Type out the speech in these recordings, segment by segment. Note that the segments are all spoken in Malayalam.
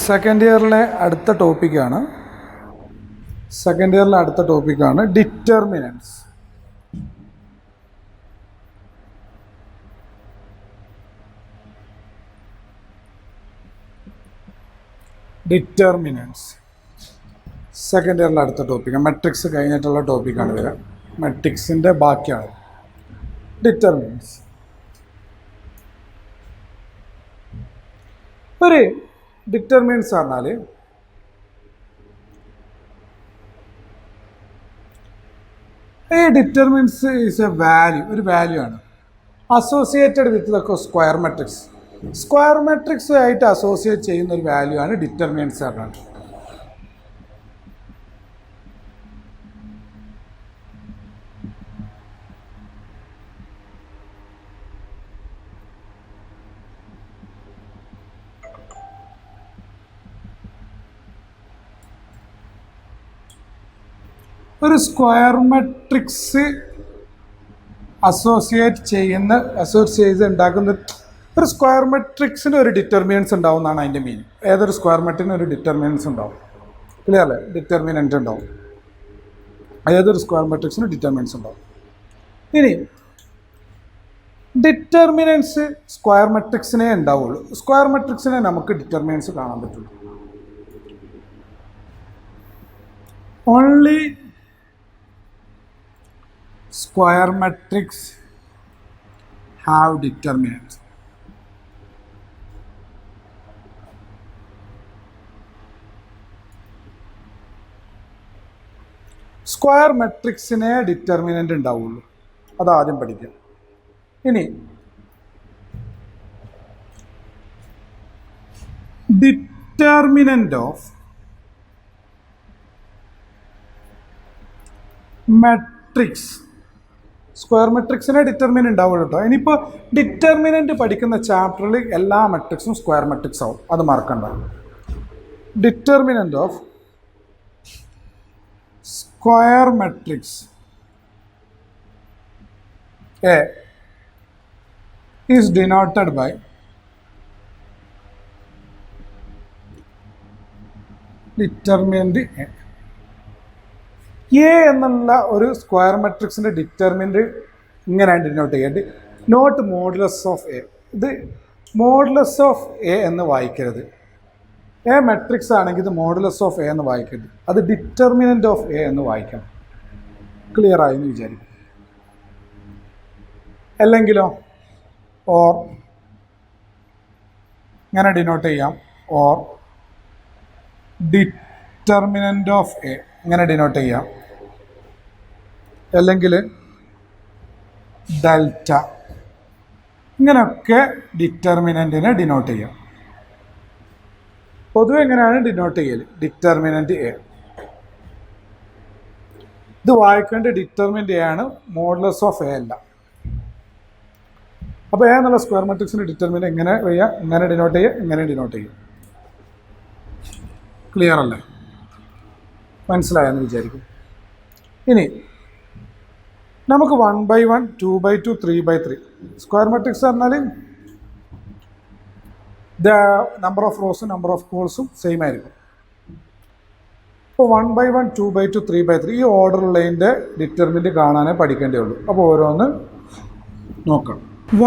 സെക്കൻഡ് ഇയറിലെ അടുത്ത ടോപ്പിക്കാണ് ഡിറ്റർമിനൻസ്. സെക്കൻഡ് ഇയറിലെ അടുത്ത ടോപ്പിക്ക് മെട്രിക്സ് കഴിഞ്ഞിട്ടുള്ള ടോപ്പിക്കാണ് വരിക. മെട്രിക്സിൻ്റെ ബാക്കിയാണ് ഡിറ്റർമിനൻസ്. ഒരു ഡിറ്റർമിനൻസ് പറഞ്ഞാൽ ഈ ഡിറ്റർമിനൻസ് ഈസ് എ വാല്യൂ, ഒരു വാല്യൂ ആണ് associated with the square matrix. Square matrix ആയിട്ട് അസോസിയേറ്റ് ചെയ്യുന്ന ഒരു വാല്യൂ ആണ് ഡിറ്റർമിനൻസ് പറഞ്ഞാൽ. ഒരു സ്ക്വയർ മെട്രിക്സ് അസോസിയേറ്റ് ചെയ്ത് ഉണ്ടാക്കുന്ന ഒരു സ്ക്വയർ മെട്രിക്സിന് ഒരു ഡിറ്റർമിനൻസ് ഉണ്ടാവും എന്നാണ് അതിൻ്റെ മീനിങ്. ഏതൊരു സ്ക്വയർ മെട്രിക്സിന് ഒരു ഡിറ്റർമിനൻസ് ഉണ്ടാവും. ക്ലിയർ അല്ലേ? ഡിറ്റർമിനൻ്റ് ഉണ്ടാവും. ഏതൊരു സ്ക്വയർ മെട്രിക്സിന് ഡിറ്റർമിനൻസ് ഉണ്ടാവും. ഇനി ഡിറ്റർമിനൻസ് സ്ക്വയർ മെട്രിക്സിനെ ഉണ്ടാവുള്ളൂ. സ്ക്വയർ മെട്രിക്സിനെ നമുക്ക് ഡിറ്റർമിനൻസ് കാണാൻ പറ്റുള്ളൂ. Only square matrix have determinants. Square മെട്രിക്സിനെ ഡിറ്റർമിനൻ്റ് ഉണ്ടാവുള്ളൂ. അതാദ്യം പഠിക്കാം. ഇനി ഡിറ്റർമിനൻ്റ് ഓഫ് മെട്രിക്സ്, സ്ക്വയർ മെട്രിക്സിനെ ഡിറ്റർമിനൻ്റ് ഉണ്ടാവുള്ളൂ കേട്ടോ. ഇനിയിപ്പോൾ ഡിറ്റർമിനൻ്റ് പഠിക്കുന്ന ചാപ്റ്ററിൽ എല്ലാ മെട്രിക്സും സ്ക്വയർ മെട്രിക്സ് ആവും, അത് മറക്കണ്ട. Determinant of square matrix A is denoted by determinant A. A എന്നുള്ള ഒരു സ്ക്വയർ മെട്രിക്സിൻ്റെ ഡിറ്റർമിനൻ്റ് ഇങ്ങനെയാണ് ഡിനോട്ട് ചെയ്യുക. Note modulus of A. ഇത് മോഡുലസ് ഓഫ് എ എന്ന് വായിക്കരുത്. എ മെട്രിക്സ് ആണെങ്കിൽ ഇത് മോഡുലസ് ഓഫ് എ എന്ന് വായിക്കരുത്. അത് ഡിറ്റർമിനൻ്റ് ഓഫ് എ എന്ന് വായിക്കണം. ക്ലിയർ ആയി എന്ന് വിചാരിക്കും. അല്ലെങ്കിലോ ഓർ ഇങ്ങനെ ഡിനോട്ട് ചെയ്യാം. ഓർ ഡിറ്റർമിനൻ്റ് ഓഫ് എ ഇങ്ങനെ ഡിനോട്ട് ചെയ്യാം. അല്ലെങ്കിൽ ഡെൽറ്റ, ഇങ്ങനെയൊക്കെ ഡിറ്റർമിനൻറ്റിനെ ഡിനോട്ട് ചെയ്യാം. പൊതുവെ എങ്ങനെയാണ് ഡിനോട്ട് ചെയ്യൽ? Determinant A. ഇത് വായിക്കേണ്ട ഡിറ്റർമിനൻ്റ് എ ആണ്, മോഡുലസ് ഓഫ് എ അല്ല. അപ്പോൾ എ എന്നുള്ള സ്ക്വയർ മെട്രിക്സിൻ്റെ ഡിറ്റർമിനൻ്റ് എങ്ങനെ ചെയ്യാം? ഇങ്ങനെ ഡിനോട്ട് ചെയ്യുക, ഇങ്ങനെ ഡിനോട്ട് ചെയ്യും. ക്ലിയർ അല്ലേ? മനസ്സിലായെന്ന് വിചാരിക്കും. ഇനി നമുക്ക് 1/1, 2/2, 3/3 സ്ക്വയർ മെട്രിക്സ് പറഞ്ഞാൽ നമ്പർ ഓഫ് റോസും നമ്പർ ഓഫ് കോൾസും സെയിം ആയിരിക്കും. ഇപ്പോൾ 1/1, 2/2, 3/3 ഈ ഓർഡറുള്ളതിൻ്റെ ഡിറ്റർമിനൻ്റ് കാണാനേ പഠിക്കേണ്ടേ ഉള്ളൂ. അപ്പോൾ ഓരോന്ന് നോക്കാം.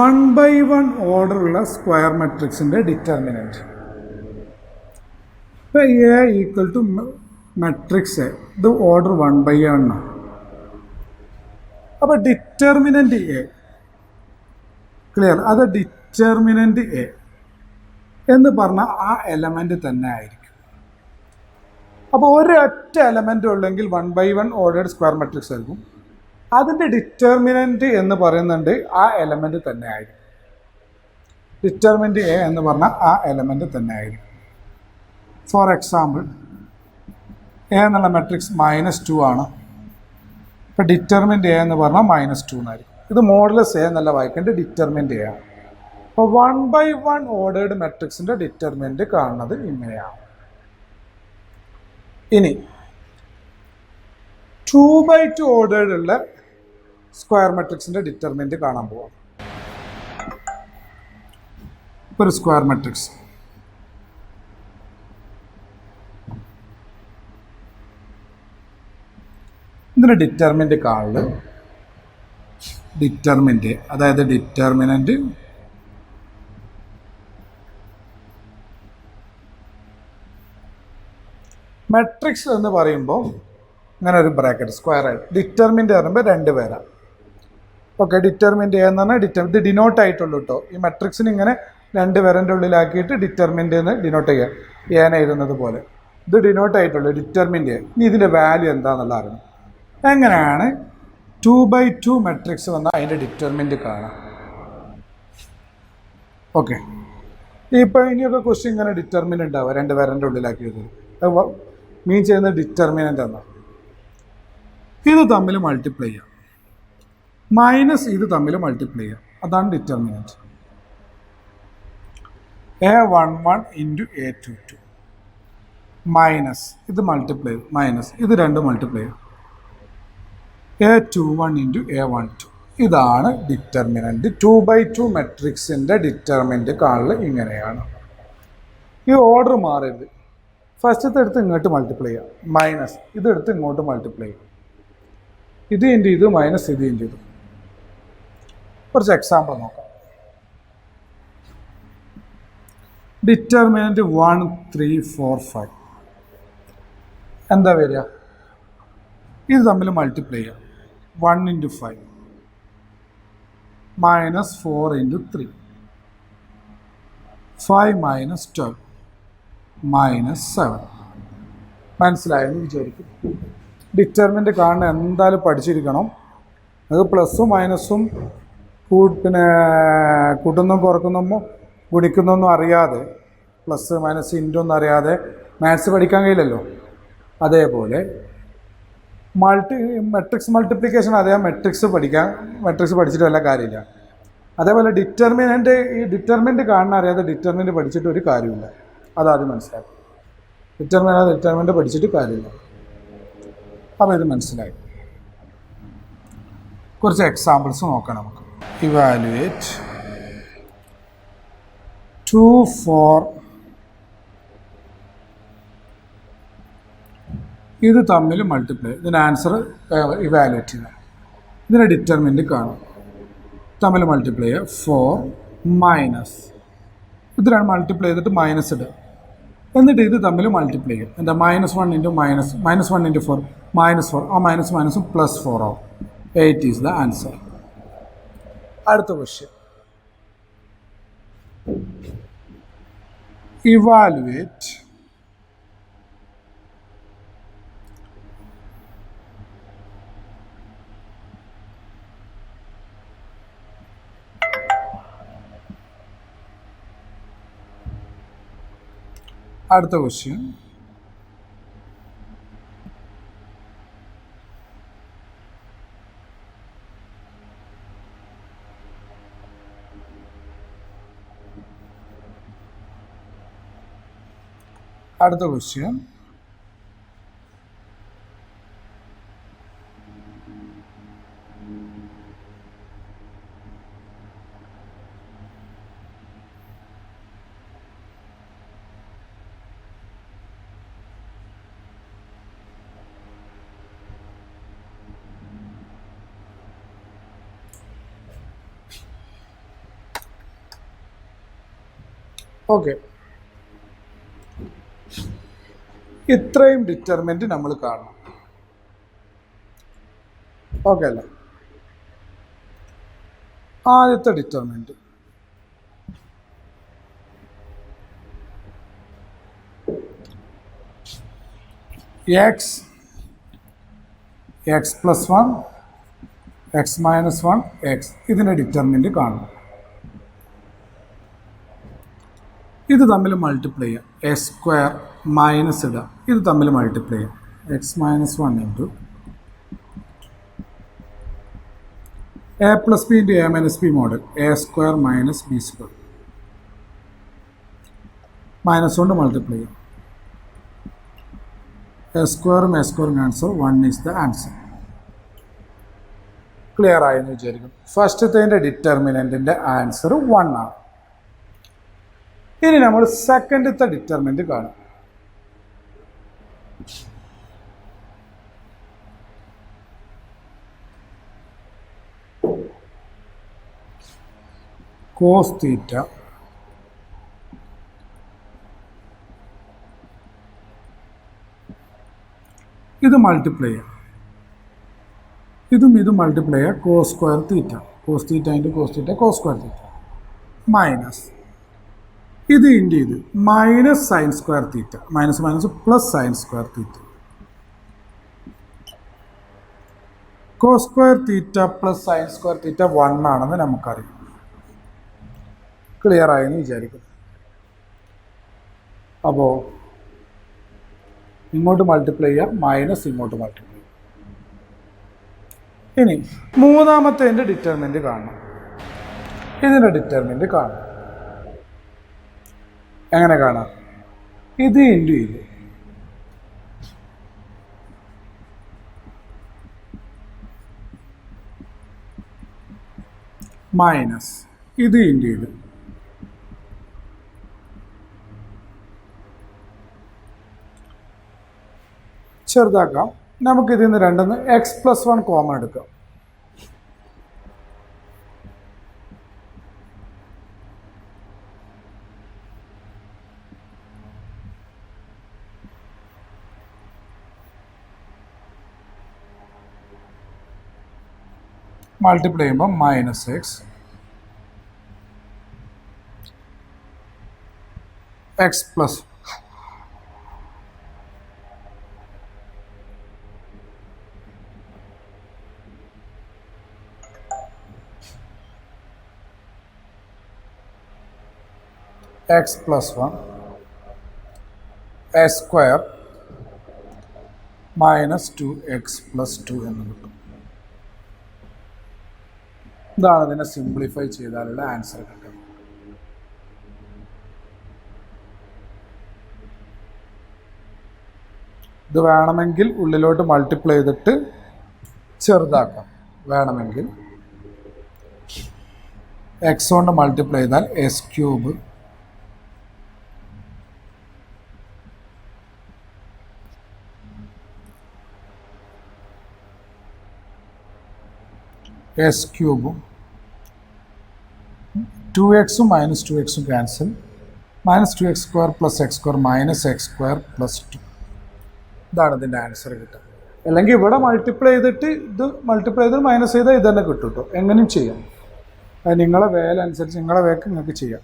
1/1 ഓർഡറുള്ള സ്ക്വയർ മെട്രിക്സിൻ്റെ ഡിറ്റർമിനൻ്റ് ഇപ്പോൾ A equal to matrix A. ഇത് ഓർഡർ 1/1 ആണ്. അപ്പോൾ ഡിറ്റർമിനൻ്റ് എ, ക്ലിയർ? അത് ഡിറ്റർമിനൻ്റ് എ എന്ന് പറഞ്ഞാൽ ആ എലമെൻ്റ് തന്നെ ആയിരിക്കും. അപ്പോൾ ഒരൊറ്റ എലമെൻ്റ് ഉള്ളെങ്കിൽ 1/1 ഓർഡേഡ് സ്ക്വയർ മെട്രിക്സ് ആയിരിക്കും. അതിൻ്റെ ഡിറ്റർമിനൻ്റ് എന്ന് പറയുന്നുണ്ട് ആ എലമെൻ്റ് തന്നെ ആയിരിക്കും. ഡിറ്റർമിനൻ്റ് എ എന്ന് പറഞ്ഞാൽ ആ എലമെൻ്റ് തന്നെ ആയിരിക്കും. ഫോർ എക്സാമ്പിൾ എ എന്നുള്ള മെട്രിക്സ് -2 ആണ്. ഇപ്പോൾ ഡിറ്റർമിനൻ്റ് എ എന്ന് പറഞ്ഞാൽ -2 എന്നായിരിക്കും. ഇത് മോഡുലസ് എ എന്നല്ല വായിക്കേണ്ടത്, ഡിറ്റർമിനൻ്റ് എ ആണ്. അപ്പോൾ 1/1 ഓർഡേഡ് മെട്രിക്സിൻ്റെ ഡിറ്റർമിനൻ്റ് കാണുന്നത് ഇങ്ങനെയാണ്. ഇനി 2/2 ഓർഡേഡ് ഉള്ള സ്ക്വയർ മെട്രിക്സിൻ്റെ ഡിറ്റർമിനൻ്റ് കാണാൻ പോവാം. ഒരു സ്ക്വയർ മെട്രിക്സ് ഇതിന് ഡിറ്റർമിൻ്റ് കാണല് ഡിറ്റർമിൻ്റ്, അതായത് ഡിറ്റർമിനൻ്റ് മെട്രിക്സ് എന്ന് പറയുമ്പോൾ ഇങ്ങനെ ഒരു ബ്രാക്കറ്റ് സ്ക്വയർ ആയിട്ട്, ഡിറ്റർമിൻ്റ് പറയുമ്പോൾ 2 പേരാണ്. ഓക്കെ, ഡിറ്റർമിൻ്റ് എന്ന് പറഞ്ഞാൽ ഇത് ഡിനോട്ട് ആയിട്ടുള്ളൂ കേട്ടോ. ഈ മെട്രിക്സിന് ഇങ്ങനെ 2 പേരൻ്റെ ഉള്ളിലാക്കിയിട്ട് ഡിറ്റർമിൻ്റ് എന്ന് ഡിനോട്ട് ചെയ്യുക, ഏന എഴുതുന്നത് പോലെ. ഇത് ഡിനോട്ട് ആയിട്ടുള്ളൂ ഡിറ്റർമിൻ്റ്. ഇനി ഇതിൻ്റെ വാല്യൂ എന്താണെന്നുള്ള അറിയണം. എങ്ങനെയാണ് 2/2 മെട്രിക്സ് വന്നാൽ അതിൻ്റെ ഡിറ്റർമിൻ്റ് കാണാം. ഓക്കെ, ഇപ്പോൾ ഇനിയൊക്കെ ക്വസ്റ്റ്യൻ ഇങ്ങനെ ഡിറ്റർമിൻ്റ് ഉണ്ടാവുക 2 പേരൻ്റെ ഉള്ളിലാക്കിയത്. മീൻ ചെയ്യുന്നത് ഡിറ്റർമിനൻ്റ് എന്നാണ്. ഇത് തമ്മിൽ മൾട്ടിപ്ലൈ ചെയ്യാം, മൈനസ് ഇത് തമ്മിൽ മൾട്ടിപ്ലൈ ചെയ്യാം, അതാണ് determinant. A11 into A22 minus ഇത് മൾട്ടിപ്ലൈ ചെയ്യും, മൈനസ് ഇത് 2 മൾട്ടിപ്ലൈ ചെയ്യും, A21 ഇൻറ്റു A12. ഇതാണ് ഡിറ്റർമിനൻ്റ്. 2/2 മെട്രിക്സിൻ്റെ ഡിറ്റർമിനൻ്റ് കാണൽ ഇങ്ങനെയാണ്. ഈ ഓർഡർ മാറരുത്. ഫസ്റ്റത്തെ എടുത്ത് ഇങ്ങോട്ട് മൾട്ടിപ്ലൈ ചെയ്യാം, മൈനസ് ഇതെടുത്ത് ഇങ്ങോട്ട് മൾട്ടിപ്ലൈ ചെയ്യും, ഇത് ഇൻറ്റു ഇത് മൈനസ് ഇത് ഇൻറ്റു ഇത്. കുറച്ച് എക്സാമ്പിൾ നോക്കാം. ഡിറ്റർമിനൻ്റ് 1, 3, 4, 5 എന്താ വരിക? ഇത് തമ്മിൽ മൾട്ടിപ്ലൈ ചെയ്യാം, 1 into 5 minus 4 into 3, 5 minus 12 minus 7. മനസ്സിലായെന്ന് വിചാരിക്കും. ഡിറ്റർമിനൻ്റ് കാണുന്ന എന്തായാലും പഠിച്ചിരിക്കണം. അത് പ്ലസ്സും മൈനസും പിന്നെ കൂട്ടുന്നതും കുറക്കുന്നതും ഗുണിക്കുന്നതൊന്നും അറിയാതെ, പ്ലസ് മൈനസ് ഇൻറ്റൊന്നും അറിയാതെ മാത്സ് പഠിക്കാൻ കഴിയില്ലല്ലോ. അതേപോലെ മെട്രിക്സ് മൾട്ടിപ്ലിക്കേഷൻ അറിയാം, മെട്രിക്സ് പഠിച്ചിട്ട് വല്ല കാര്യമില്ല. അതേപോലെ ഈ ഡിറ്റർമിനൻ്റ് കാണാൻ അറിയാതെ ഡിറ്റർമിനൻ്റ് പഠിച്ചിട്ട് ഒരു കാര്യമില്ല. അതാദ്യം മനസ്സിലാക്കും. ഡിറ്റർമിനൻ്റ് പഠിച്ചിട്ട് കാര്യമില്ല. അപ്പോൾ ഇത് മനസ്സിലായി. കുറച്ച് എക്സാമ്പിൾസ് നോക്കാം നമുക്ക്. ഇവാലുവേറ്റ് 2, 4 ഇത് തമ്മിൽ മൾട്ടിപ്ലൈ, ഇതിൻ്റെ ആൻസർ ഇവാലുവേറ്റ് ചെയ്യുക, ഇതിൻ്റെ ഡിറ്റർമിനൻ്റ് കാണും, തമ്മിൽ മൾട്ടിപ്ലൈ ചെയ്യുക. 4 മൈനസ് ഇത് മൾട്ടിപ്ലൈ ചെയ്തിട്ട് മൈനസ് ഇടുക, എന്നിട്ട് ഇത് തമ്മിൽ മൾട്ടിപ്ലൈ ചെയ്യും. എന്താ -1 ഇൻറ്റു -1 ഇൻറ്റു 4 -4, ആ മൈനസും +4 ആവും. 8 ഈസ് ദ ആൻസർ. അടുത്ത ക്വസ്റ്റ്യൻ. ഇവാലുവേറ്റ് അടുത്ത ക്വസ്റ്റ്യൻ. അടുത്ത ക്വസ്റ്റ്യൻ. ഓക്കെ, ഇത്രയും ഡിറ്റർമിനൻ്റ് നമ്മൾ കാണണം. ഓക്കെ അല്ലേ? ആദ്യത്തെ ഡിറ്റർമിനൻ്റ് x + 1 x - 1 x, ഇതിൻ്റെ ഡിറ്റർമിനൻ്റ് കാണണം. ഇത് തമ്മിൽ മൾട്ടിപ്ലൈ ചെയ്യാം, a² മൈനസ് ഇടുക, ഇത് തമ്മിൽ മൾട്ടിപ്ലൈ ചെയ്യാം, x - 1 into a + b into a - b model, a² - b², minus കൊണ്ട് മൾട്ടിപ്ലൈ ചെയ്യാം, a² answer 1 is the answer. Clear ആയെന്ന് വിചാരിക്കും. ഫസ്റ്റത്തെ ഡിറ്റർമിനൻറ്റിൻ്റെ ആൻസർ 1 ആണ്. ഇനി നമ്മൾ സെക്കൻഡത്തെ ഡിറ്റർമിനൻ്റ് കാണും. കോസ് തീറ്റ ഇത് മൾട്ടിപ്ലൈ ചെയ്യാം, ഇതും മൾട്ടിപ്ലൈ ചെയ്യുക, cos square theta, cos theta into cos theta cos square theta, minus ഇത് ഇൻറ്റു ഇത് minus sine square theta, minus minus plus sine square theta, cos square theta plus sine square theta 1 ആണെന്ന് നമുക്കറിയാം. ക്ലിയർ ആയെന്ന് വിചാരിക്കുന്നു. അപ്പോൾ ഇങ്ങോട്ട് മൾട്ടിപ്ലൈ ചെയ്യുക, മൈനസ് ഇങ്ങോട്ട് മൾട്ടിപ്ലൈ ചെയ്യുക. ഇനി മൂന്നാമത്തെ ഡിറ്റർമിനൻറ്റ് കാണണം. ഇതിൻ്റെ ഡിറ്റർമിനൻറ്റ് കാണണം. എങ്ങനെ കാണാം? ഇത് ഇൻറ്റു ഇത് മൈനസ് ഇത് ഇൻറ്റു ഇത് ചെറുതാക്കാം. നമുക്കിതിൽ നിന്ന് രണ്ടെന്ന് x+1 കോമൺ എടുക്കാം. മൾട്ടിപ്ലൈ ചെയ്യുമ്പോൾ minus X plus x+1 A square minus 2x+2 എന്ന് കിട്ടും. ഇതാണ് ഇതിനെ സിംപ്ലിഫൈ ചെയ്താലുള്ള ആൻസർ കിട്ടുന്നത്. ഇത് വേണമെങ്കിൽ ഉള്ളിലോട്ട് മൾട്ടിപ്ലൈ ചെയ്തിട്ട് ചെറുതാക്കാം. വേണമെങ്കിൽ എക്സ് കൊണ്ട് മൾട്ടിപ്ലൈ ചെയ്താൽ s³ s³ 2x minus 2x cancel, minus 2x² plus x² minus x² plus 2. ഇതാണ് ഇതിൻ്റെ ആൻസർ കിട്ടുക. അല്ലെങ്കിൽ ഇവിടെ മൾട്ടിപ്ലൈ ചെയ്തിട്ട് ഇത് മൾട്ടിപ്ലൈ ചെയ്ത് മൈനസ് ചെയ്താൽ ഇത് തന്നെ കിട്ടും കേട്ടോ. എങ്ങനെയും ചെയ്യാം. അത് നിങ്ങളെ വേല അനുസരിച്ച് നിങ്ങളെ വേക്ക് നിങ്ങൾക്ക് ചെയ്യാം.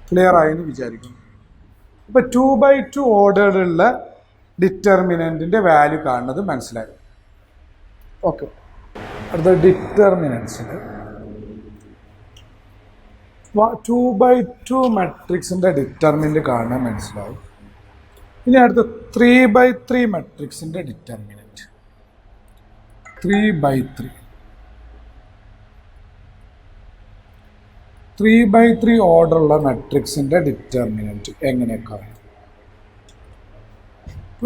ക്ലിയർ ആയെന്ന് വിചാരിക്കുന്നു. ഇപ്പോൾ 2/2 ഓർഡറിലുള്ള ഡിറ്റർമിനൻറ്റിൻ്റെ വാല്യൂ കാണുന്നത് മനസ്സിലായി. ഓക്കെ, അടുത്ത ഡിറ്റർമിനൻസിൽ 2/2 മെട്രിക്സിൻ്റെ ഡിറ്റർമിനൻറ്റ് കാണാൻ മനസ്സിലാവും. ഇനി അടുത്ത 3/3 മെട്രിക്സിൻ്റെ ഡിറ്റർമിനൻറ്റ്. 3/3 ഓർഡറുള്ള മെട്രിക്സിൻ്റെ ഡിറ്റർമിനൻറ്റ് എങ്ങനെയൊക്കെയാണ്?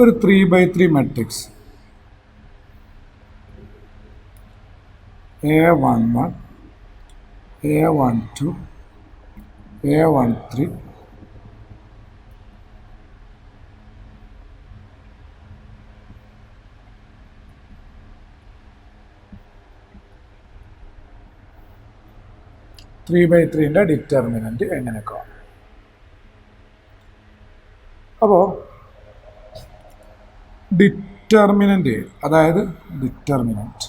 ഒരു 3/3 matrix A11 A12 A13 3/3ൻ്റെ determinant എങ്ങനെയൊക്കെ? അപ്പോൾ ഡിറ്റർമിനൻറ്റ്, അതായത് ഡിറ്റർമിനൻറ്റ്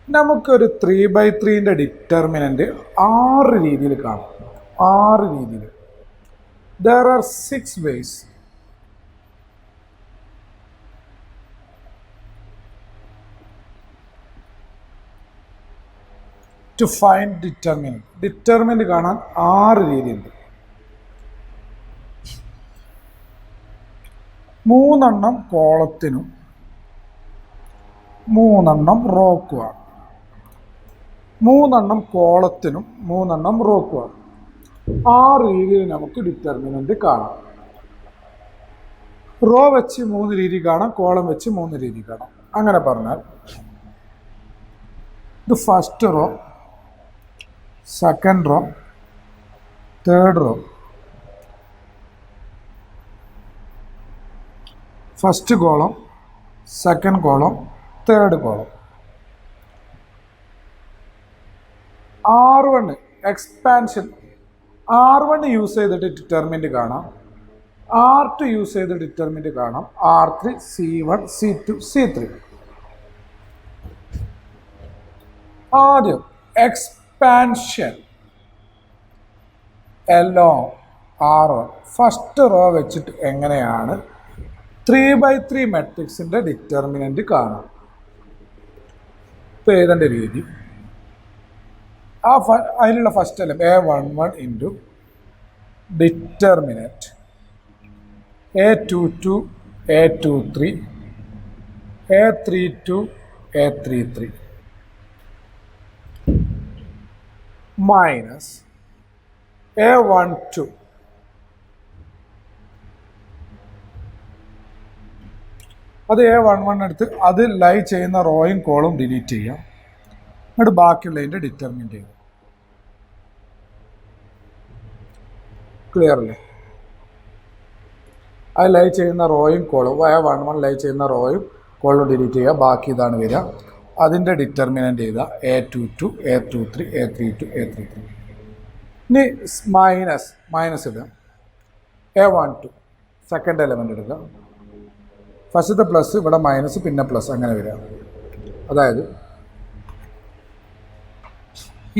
നമുക്കൊരു 3/3ൻ്റെ ഡിറ്റർമിനൻറ്റ് 6 രീതിയിൽ കാണാം. 6 രീതിയിൽ. There are 6 ways. To find determinant. Determinant കാണാൻ 6 രീതിയുണ്ട്. 3 കോളത്തിനും 3 റോക്കുമാണ്. 3 കോളത്തിനും 3 റോക്കുമാണ്. 6 രീതിയിൽ നമുക്ക് ഡിറ്റർമിനൻറ്റ് കാണാം. റോ വെച്ച് 3 രീതി കാണാം, കോളം വെച്ച് 3 രീതി കാണാം. അങ്ങനെ പറഞ്ഞാൽ ഇത് first row, second row, third row, first column, second column, third column. R1 expansion, R1 use ചെയ്തിട്ട് ഡിറ്റർമിൻ്റ് കാണാം, R2 യൂസ് ചെയ്ത് ഡിറ്റർമിൻ്റ് കാണാം, R3, C1, C2, C3. ആദ്യം expansion along R1 first row വെച്ചിട്ട് എങ്ങനെയാണ് 3/3 മാട്രിക്സിൻ്റെ ഡിറ്റർമിനൻ്റ് കാണാം. ഇപ്പോൾ എഴുതേണ്ട രീതി, അതിലുള്ള first element A11 into determinant A22, A23, A32, A33 minus A12 അത് A11 എടുത്ത് അത് ലൈ ചെയ്യുന്ന റോയും കോളും ഡിലീറ്റ് ചെയ്യാം. എന്നിട്ട് ബാക്കിയുള്ളതിൻ്റെ ഡിറ്റർമിൻ്റ് ചെയ്യും. ക്ലിയർ അല്ലേ? അത് ലൈ ചെയ്യുന്ന റോയും കോളും A11 ലൈ ചെയ്യുന്ന റോയും കോളും ഡിലീറ്റ് ചെയ്യുക. ബാക്കി ഇതാണ് വരിക. അതിൻ്റെ ഡിറ്റർമിനൻ്റ് ചെയ്താൽ A22, A23, A32, A33. ഇനി മൈനസ് ഇടുക. A12 സെക്കൻഡ് എലമെൻ്റ് എടുക്കുക. ഫസ്റ്റത്തെ പ്ലസ്, ഇവിടെ മൈനസ്, പിന്നെ പ്ലസ്, അങ്ങനെ വരിക. അതായത്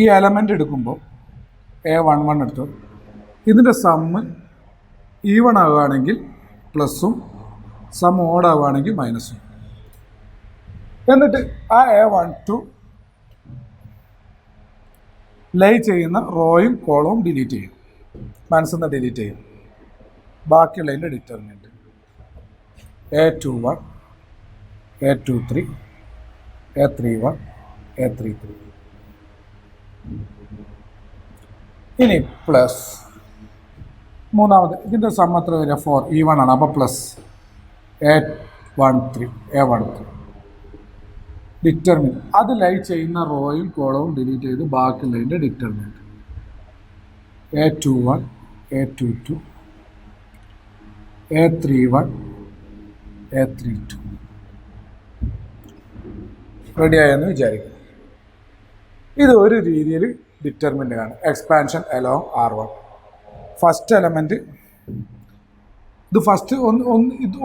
ഈ എലമെൻ്റ് എടുക്കുമ്പോൾ A11 എടുത്തു, ഇതിൻ്റെ സമ്മ് ഈവൺ ആവുകയാണെങ്കിൽ പ്ലസ്സും സം ഓഡ് ആവുകയാണെങ്കിൽ മൈനസും. എന്നിട്ട് ആ A12 ലൈ ചെയ്യുന്ന റോയും കോളവും ഡിലീറ്റ് ചെയ്യും, മനസ്സിൽ നിന്ന് ഡിലീറ്റ് ചെയ്യും. ബാക്കിയുള്ളതിൻ്റെ determinant A21, A23, A31, A33. ഇനി പ്ലസ് മൂന്നാമത് ഇതിൻ്റെ സം എത്ര വരിക? 4, ഈവൺ ആണ്, അപ്പോൾ പ്ലസ് A13 ഡിറ്റർമിനൻ്റ് അത് ലൈ ചെയ്യുന്ന റോയും കോളവും ഡിലീറ്റ് ചെയ്ത് ബാക്കിയുള്ളതിൻ്റെ determinant A21, A22, A31, A32. റെഡിയായെന്ന് വിചാരിക്കും. ഇത് ഒരു രീതിയിൽ ഡിറ്റർമിൻ്റ് ആണ്. Expansion along R1 first element. ഇത് ഫസ്റ്റ്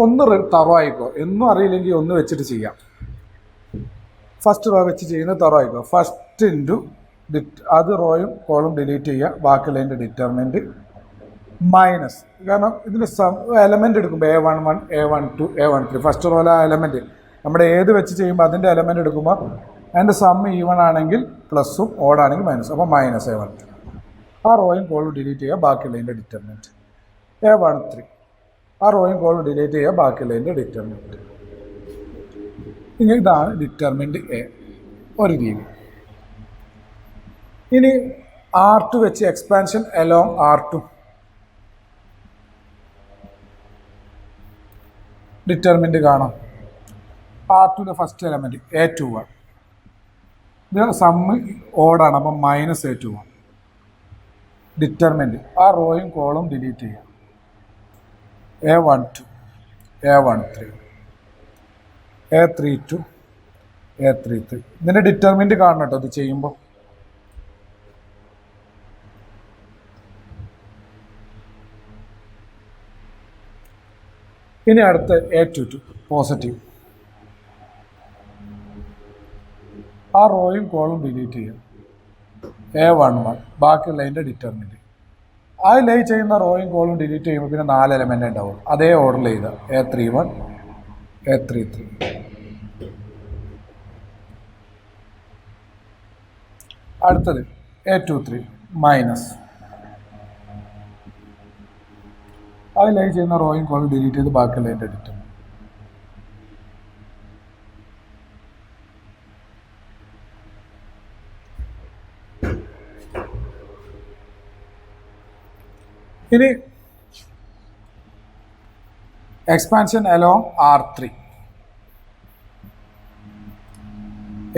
ഒന്ന് തറവായിക്കോ, എന്നും അറിയില്ലെങ്കിൽ ഒന്ന് വെച്ചിട്ട് ചെയ്യാം. ഫസ്റ്റ് റോ വെച്ച് ചെയ്യുന്ന തറവായിക്കോ. ഫസ്റ്റ് ഇൻറ്റു അത് റോയും കോളും ഡിലീറ്റ് ചെയ്യുക, ബാക്കിയുള്ളതിൻ്റെ ഡിറ്റർമിനൻ്റ് മൈനസ്. കാരണം ഇതിൻ്റെ എലമെൻ്റ് എടുക്കുമ്പോൾ A11, A12, A13 ഫസ്റ്റ് റോയിലെ ആ എലമെൻറ്റ് നമ്മുടെ ഏത് വെച്ച് ചെയ്യുമ്പോൾ അതിൻ്റെ എലമെൻ്റ് എടുക്കുമ്പോൾ അതിൻ്റെ സം ഈവൺ ആണെങ്കിൽ പ്ലസ്സും ഓടാണെങ്കിൽ മൈനസ്, അപ്പോൾ മൈനസ് A12. ആ റോയും കോളും ഡിലീറ്റ് ചെയ്യുക, ബാക്കിയുള്ളതിൻ്റെ ഡിറ്റർമിനൻ്റ് A13. ആ റോയും കോളും ഡിലീറ്റ് ചെയ്യുക, ബാക്കിയുള്ളതിൻ്റെ ഡിറ്റർമിനൻ്റ്. ഇതാണ് ഡിറ്റർമിനൻ്റ് A ഒരു രീതി. ഇനി R2 വെച്ച് എക്സ്പാൻഷൻ അലോങ് R2 ഡിറ്റർമിനൻ്റ് കാണാം. R2ൻ്റെ ഫസ്റ്റ് എലമെൻറ്റ് A21, ഇത് സമ്മ് ഓടാണ്, അപ്പം മൈനസ് A21. ഡിറ്റർമിനൻ്റ് ആ റോയും കോളും ഡിലീറ്റ് ചെയ്യുക. A12, A13, A32, A33. ഇതിൻ്റെ ഡിറ്റർമിനൻ്റ് കാണണം കേട്ടോ ഇത് ചെയ്യുമ്പോൾ. ഇനി അടുത്ത A22 പോസിറ്റീവ്, ആ റോയും കോളും ഡിലീറ്റ് ചെയ്യും. A11 ബാക്കിയുള്ളതിൻ്റെ determinant. ആ ലൈ ചെയ്യുന്ന റോയും കോളും ഡിലീറ്റ് ചെയ്യുമ്പോൾ പിന്നെ 4 എലമെൻ്റ് ഉണ്ടാവും. അതേ ഓർഡറിൽ ചെയ്ത A31, A33. അടുത്തത് A23 മൈനസ്, അത് ലൈ ചെയ്യുന്ന റോയും കോളും ഡിലീറ്റ് ചെയ്ത് ബാക്കിയുള്ളതിൻ്റെ ഡിറ്റർമിനൻ്റ്. ഇനി എക്സ്പാൻഷൻ അലോങ് R3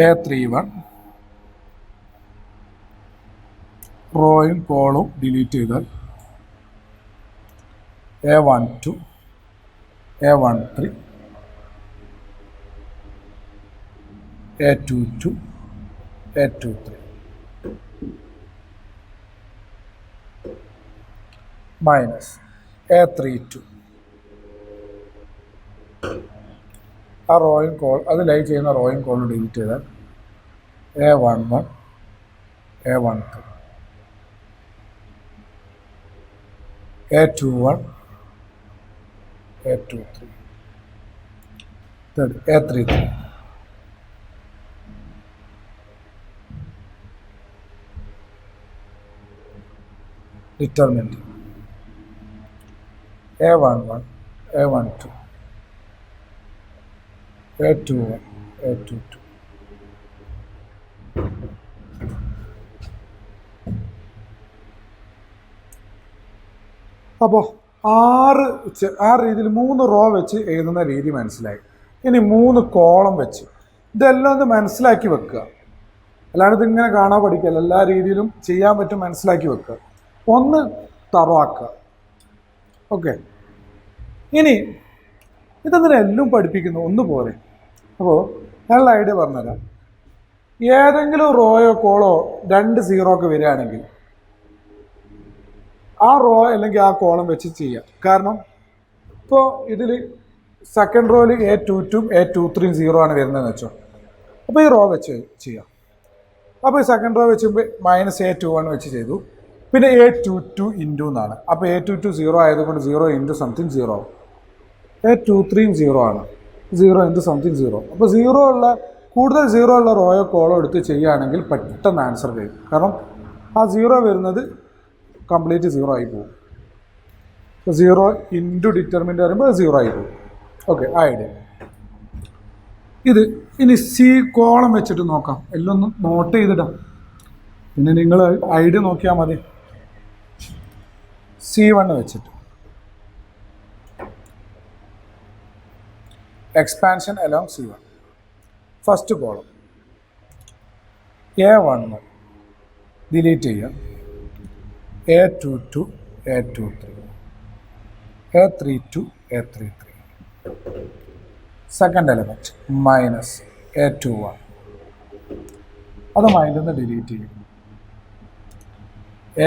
A31, റോയും കോളും ഡിലീറ്റ് ചെയ്താൽ A12 A13 A22 A23 minus A32 ആ റോയും കോൾ അത് ലൈ ചെയ്യുന്ന റോയും കോളും ഡിലീറ്റ് ചെയ്താൽ A11 A13 A21 A23 third A33 determinant A11 A12 A21 A22 അപ്പോൾ ആ രീതിയിൽ 3 റോ വെച്ച് എഴുതുന്ന രീതി മനസ്സിലായി. ഇനി 3 കോളം വെച്ച് ഇതെല്ലാം ഒന്ന് മനസ്സിലാക്കി വെക്കുക. അല്ലാണ്ട് ഇതിങ്ങനെ കാണാൻ പഠിക്കല്ല, എല്ലാ രീതിയിലും ചെയ്യാൻ പറ്റും, മനസ്സിലാക്കി വെക്കുക. ഒന്ന് തറവാക്കുക. ഓക്കെ, ഇനി ഇതെന്തിനെല്ലാം പഠിപ്പിക്കുന്നു ഒന്നുപോലെ. അപ്പോൾ ഞാനുള്ള ഐഡിയ പറഞ്ഞുതരാം. ഏതെങ്കിലും റോയോ കോളോ 2 0 ഒക്കെ വരികയാണെങ്കിൽ ആ റോ അല്ലെങ്കിൽ ആ കോളം വെച്ച് ചെയ്യാം. കാരണം ഇപ്പോൾ ഇതിൽ സെക്കൻഡ് റോയിൽ A22 A23 0 ആണ് വരുന്നതെന്ന് വെച്ചോ. അപ്പോൾ ഈ റോ വെച്ച് ചെയ്യാം. അപ്പോൾ ഈ സെക്കൻഡ് റോ വെച്ച് -A21 വെച്ച് ചെയ്തു. പിന്നെ A22 ഇൻറ്റു എന്നാണ്. അപ്പോൾ A22 0 ആയതുകൊണ്ട് 0 ഇൻറ്റു സംതിങ് 0. A23 0 ആണ്, 0 ഇൻറ്റു സംതിങ് 0. അപ്പോൾ 0 ഉള്ള കൂടുതൽ 0 ഉള്ള റോയോ കോളോ എടുത്ത് ചെയ്യുകയാണെങ്കിൽ പെട്ടെന്ന് ആൻസർ കഴിയും. കാരണം ആ 0 വരുന്നത് കംപ്ലീറ്റ് 0 ആയി പോകും. 0 ഇൻറ്റു ഡിറ്റർമിൻ്റ് വരുമ്പോൾ 0 ആയി പോകും. ഓക്കെ, ആ ഐഡിയ. ഇത് ഇനി C കോളം വെച്ചിട്ട് നോക്കാം. എല്ലാം ഒന്ന് നോട്ട് ചെയ്തിടാം, പിന്നെ നിങ്ങൾ ഐഡിയ നോക്കിയാൽ മതി. C1 വെച്ചിട്ട് expansion along C1. First column A11 delete ചെയ്യാം. A22 A23 A32 A33 second element -A21 അത് മൈൻഡിൽ നിന്ന് ഡിലീറ്റ് ചെയ്യും.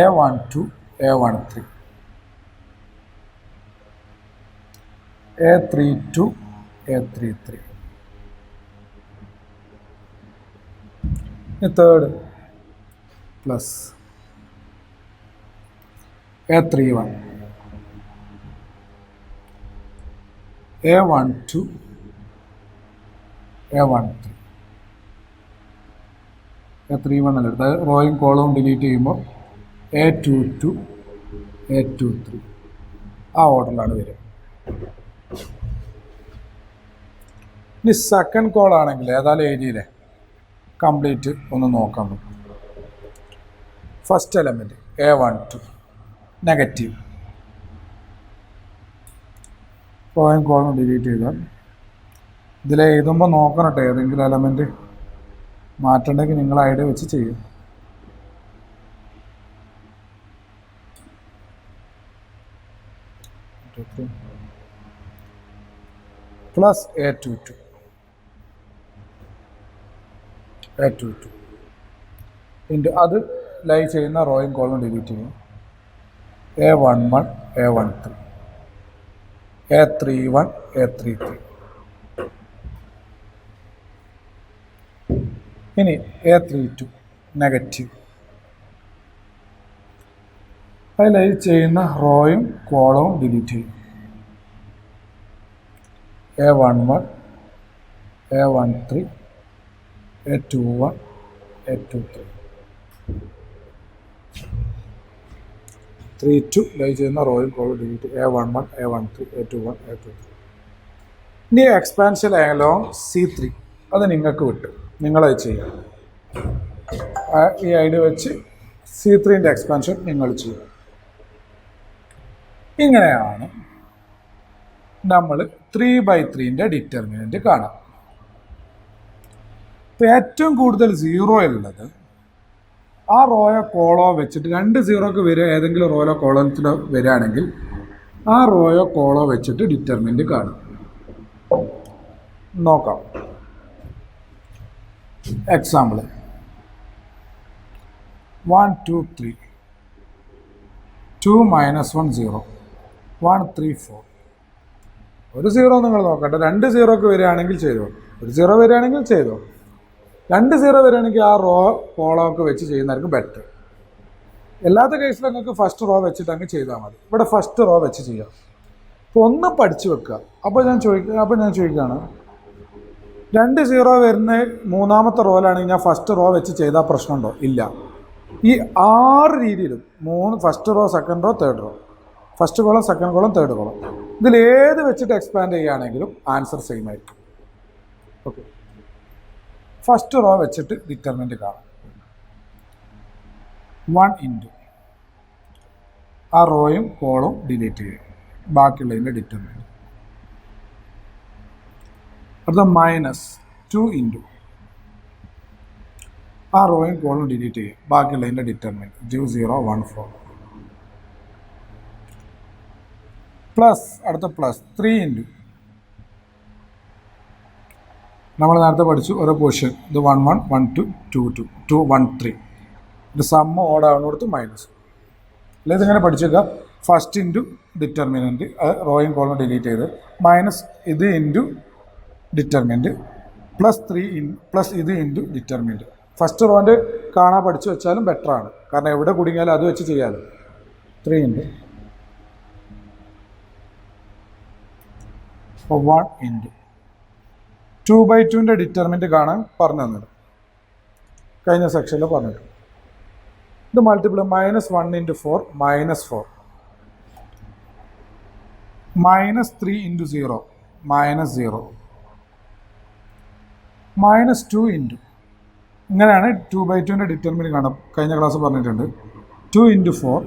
A12 A13 A32 A33 third plus A31 A12 A13 A31 അല്ല എടുത്ത് റോയും കോളവും ഡിലീറ്റ് ചെയ്യുമ്പോൾ A22 A23 ആ ഓർഡറിലാണ് വരിക. ഇനി സെക്കൻഡ് കോൾ ആണെങ്കിൽ ഏതായാലും ഏരിയയിലെ കംപ്ലീറ്റ് ഒന്ന് നോക്കാൻ പറ്റും. ഫസ്റ്റ് എലമെൻറ്റ് A12 നെഗറ്റീവ്, റോയും കോളും ഡിലീറ്റ് ചെയ്താൽ ഇതിൽ എഴുതുമ്പോൾ നോക്കണം കേട്ടോ, ഏതെങ്കിലും എലമെൻറ്റ് മാറ്റണ്ടെങ്കിൽ നിങ്ങൾ ഐഡിയ വെച്ച് ചെയ്യും. പ്ലസ് A22 ഇൻറ്റു അത് ലൈ ചെയ്യുന്ന റോയും കോളും ഡിലീറ്റ് ചെയ്യും. A11 A13 A31 A33 ഇനി A32 നെഗറ്റീവ്, അത് ലൈ ചെയ്യുന്ന റോയും കോളവും ഡിലീറ്റ് ചെയ്യും. A11 A13 A21 A23 32 ലൈ ചെയ്യുന്ന റോയും കോളും delete. A11 A13 A21 A23 ഇനി എക്സ്പാൻഷൻ അലോങ് C3 അത് നിങ്ങൾക്ക് വിട്ടു, നിങ്ങളത് ചെയ്യാം. ഈ ഐഡിയ വെച്ച് C3ൻ്റെ എക്സ്പാൻഷൻ നിങ്ങൾ ചെയ്യും. ഇങ്ങനെയാണ് നമ്മൾ 3/3ൻ്റെ ഡിറ്റർമിനൻറ്റ് കാണാം. ഇപ്പോൾ ഏറ്റവും കൂടുതൽ 0 ഉള്ളത് ആ റോയോ കോളോ വെച്ചിട്ട് 2 സീറോക്ക് വരിക ഏതെങ്കിലും റോയോ കോളത്തിലോ വരികയാണെങ്കിൽ ആ റോയോ കോളോ വെച്ചിട്ട് ഡിറ്റർമിനൻറ്റ് കാണും. നോക്കാം. എക്സാമ്പിൾ 1 2 3 2 -1 0 1 3 4. ഒരു സീറോ നിങ്ങൾ നോക്കട്ടെ. 2 സീറോക്ക് വരികയാണെങ്കിൽ ചെയ്തോ. ഒരു സീറോ വരികയാണെങ്കിൽ ചെയ്തോ. 2 സീറോ വരികയാണെങ്കിൽ ആ റോ കോളോ ഒക്കെ വെച്ച് ചെയ്യുന്നതായിരിക്കും ബെറ്റർ. എല്ലാത്ത കേസിലും നിങ്ങൾക്ക് ഫസ്റ്റ് റോ വെച്ചിട്ട് അങ്ങ് ചെയ്താൽ മതി. ഇവിടെ ഫസ്റ്റ് റോ വെച്ച് ചെയ്യാം. അപ്പോൾ ഒന്ന് പഠിച്ചു വെക്കുക. അപ്പോൾ ഞാൻ ചോദിക്കുകയാണ് 2 സീറോ വരുന്ന മൂന്നാമത്തെ റോയിലാണെങ്കിൽ ഞാൻ ഫസ്റ്റ് റോ വെച്ച് ചെയ്താൽ പ്രശ്നമുണ്ടോ? ഇല്ല. ഈ 6 രീതിയിലും first row, second row, third row, first column, second column, third column, ഇതിലേത് വെച്ചിട്ട് എക്സ്പാൻഡ് ചെയ്യുകയാണെങ്കിലും ആൻസർ സെയിം ആയിരിക്കും. ഓക്കെ. ഫസ്റ്റ് റോ വെച്ചിട്ട് ഡിറ്റർമിനൻറ്റ് കാണാം. 1 ഇൻറ്റു ആ റോയും കോളും ഡിലീറ്റ് ചെയ്യും, ബാക്കിയുള്ളതിൻ്റെ ഡിറ്റർമിനൻറ്റ്. അടുത്ത -2 ഇൻറ്റു ആ റോയും കോളും ഡിലീറ്റ് ചെയ്യും, ബാക്കിയുള്ളതിൻ്റെ ഡിറ്റർമിനൻറ്റ് 2 0 1 4. പ്ലസ് അടുത്ത പ്ലസ് 3 ഇൻറ്റു നമ്മൾ നേരത്തെ പഠിച്ചു ഓരോ പൊസിഷൻ. ഇത് 1 1 1 2 2 2 2 1 3. ഇത് സമ്മ് ഓടാണ് കൊടുത്ത് മൈനസ്. അല്ലെ ഇതിങ്ങനെ പഠിച്ചേക്കുക. ഫസ്റ്റ് ഇൻറ്റു ഡിറ്റർമിനൻറ്റ്, റോയും കോളും ഡിലീറ്റ് ചെയ്ത്, മൈനസ് ഇത് ഇൻറ്റു ഡിറ്റർമിനൻറ്റ്, പ്ലസ് ഇത് ഇൻറ്റു ഡിറ്റർമിനൻറ്റ്. ഫസ്റ്റ് റോൻ്റെ കാണാൻ പഠിച്ചു വെച്ചാലും ബെറ്ററാണ്. കാരണം എവിടെ കുടുങ്ങിയാലും അത് വെച്ച് ചെയ്യാമല്ലോ. 3 ഇൻറ്റു 1 ഇൻറ്റു 2/2ൻ്റെ ഡിറ്റർമിനൻറ്റ് കാണാൻ പറഞ്ഞു തന്നത് കഴിഞ്ഞ സെക്ഷനിൽ പറഞ്ഞിട്ടുണ്ട്. ഇത് മൾട്ടിപ്പിൾ -1 ഇൻറ്റു 4 -4, -3 ഇൻറ്റു 0 -0, -2 ഇൻറ്റു ഇങ്ങനെയാണ് 2/2ൻ്റെ ഡിറ്റർമിനൻറ്റ് കാണാം. കഴിഞ്ഞ ക്ലാസ് പറഞ്ഞിട്ടുണ്ട്. 2 ഇൻറ്റു 4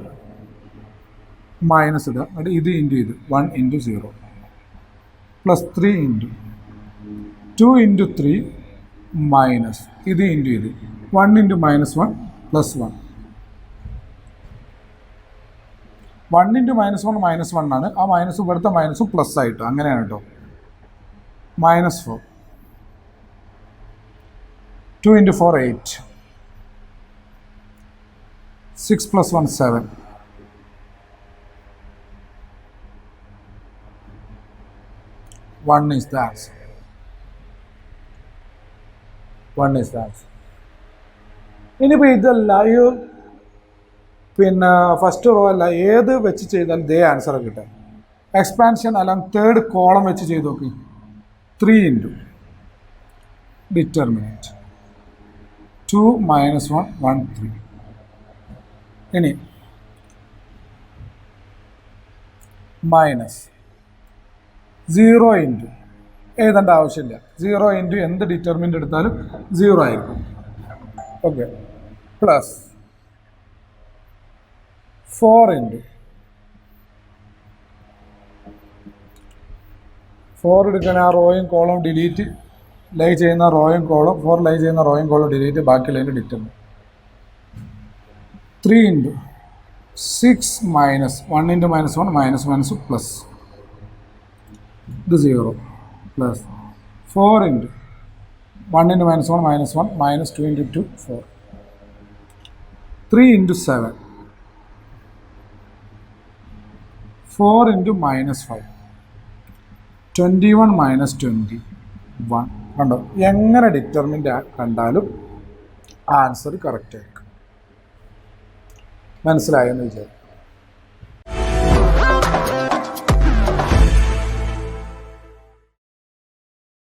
മൈനസ് ഇടുക, എന്നിട്ട് ഇത് ഇൻറ്റു ഇത് 1 into 0 plus 3 into 2 into 3 minus ഇത് ഇൻറ്റു ഇത് 1 ഇൻറ്റു -1 പ്ലസ് 1. 1 ഇൻറ്റു -1 -1 ആണ്. ആ മൈനസ് ഇവിടുത്തെ മൈനസും പ്ലസ് ആയിട്ട് അങ്ങനെയാണ് കേട്ടോ. -4 2 into 4 8 6 + 1 7 1 is the answer. 1 is the answer. ഇനിയിപ്പോൾ ഇതല്ല, ഈ പിന്നെ ഫസ്റ്റ് റോ അല്ല, ഏത് വെച്ച് ചെയ്താൽ ഇതേ ആൻസർ കിട്ടുക. എക്സ്പാൻഷൻ അല്ല തേർഡ് കോളം വെച്ച് ചെയ്ത് നോക്കി. 3 ഇൻറ്റു ഡിറ്റർമിനൻറ്റ് 2 -1 1 3. ഇനി മൈനസ് 0 ഇൻറ്റു എഴുതേണ്ട ആവശ്യമില്ല. 0 ഇൻറ്റു എന്ത് ഡിറ്റർമിനൻ്റ് എടുത്താലും 0 ആയിരിക്കും. ഓക്കെ. പ്ലസ് 4 ഇൻറ്റു 4 എടുക്കാൻ ആ റോയും കോളും ഡിലീറ്റ്, ലൈ ചെയ്യുന്ന റോയും കോളും 4 ലൈ ചെയ്യുന്ന റോയും കോളും ഡിലീറ്റ്, ബാക്കിയുള്ളതിൻ്റെ determinant. 3 into 6 minus 1 into -1 minus plus ഇത് 0 plus 4 into 1 into -1 -1 minus 2 into 2 4. 3 into 7 4 into -5 21 minus 21. കണ്ടോ, എങ്ങനെ ഡിറ്റർമിൻ്റ് കണ്ടാലും ആൻസർ കറക്റ്റ് ആയിരിക്കും. മനസ്സിലായെന്ന് വിചാരിക്കും.